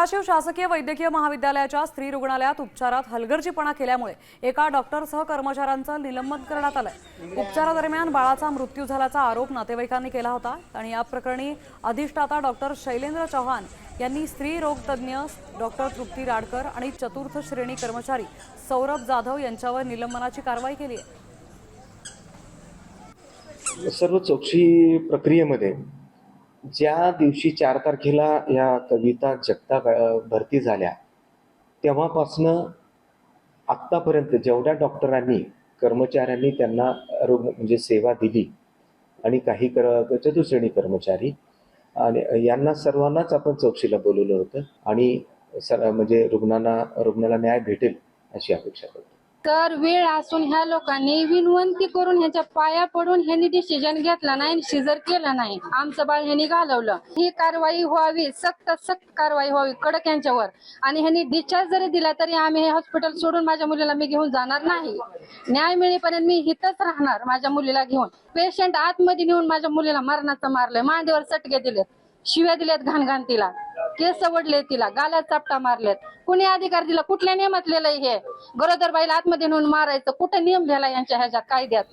धाराशिव शासकीय वैद्यकीय महाविद्यालयाच्या स्त्री रुग्णालयात उपचारात हलगर्जीपणा केल्यामुळे एका डॉक्टरसह कर्मचाऱ्यांचं निलंबन करण्यात आलंय। उपचारादरम्यान बाळाचा मृत्यू झाल्याचा आरोप नातेवाईकांनी केला होता आणि या प्रकरणी अधिष्ठाता डॉक्टर शैलेंद्र चव्हाण यांनी स्त्री रोग तज्ज्ञ डॉक्टर तृप्ती राडकर आणि चतुर्थ श्रेणी कर्मचारी सौरभ जाधव यांच्यावर निलंबनाची कारवाई केली आहे। सर्व चौकशी प्रक्रियेमध्ये ज्या दिवशी 4 तारखेला या कविता जगताप भरती झाल्या तेव्हापासनं आत्तापर्यंत जेवढ्या डॉक्टरांनी कर्मचाऱ्यांनी त्यांना म्हणजे सेवा दिली आणि काही चतुश्रेणी कर्मचारी आणि यांना सर्वांनाच आपण चौकशीला बोलवलं होतं आणि म्हणजे रुग्णाला न्याय भेटेल अशी अपेक्षा करतो। तर वेळ असून ह्या लोकांनी विनवंती करून ह्याच्या पाया पडून ह्यांनी डिसिजन घेतला नाही, शिजर केलं नाही, आमचं बाळ ह्यांनी घालवलं। ही कारवाई व्हावी, सक्त कारवाई व्हावी कडक यांच्यावर। आणि ह्यांनी डिस्चार्ज जरी दिला तरी आम्ही हे हॉस्पिटल सोडून माझ्या मुलीला मी घेऊन जाणार नाही। न्याय मिळेपर्यंत मी इथंच राहणार माझ्या मुलीला घेऊन। पेशंट आतमध्ये नेऊन माझ्या मुलीला मरणाचं मारलंय, मांडीवर सटके दिलेत, शिव्या दिल्यात घाण तिला, केस वडले तिला, गालात चापटा मारलेत। कुणी अधिकार दिला? कुठल्या नियमात लिहिलंय हे? गरोदर बाईला आतमध्ये नेऊन मारायचं? कुठं नियम लिहिला यांच्या ह्याच्या कायद्यात?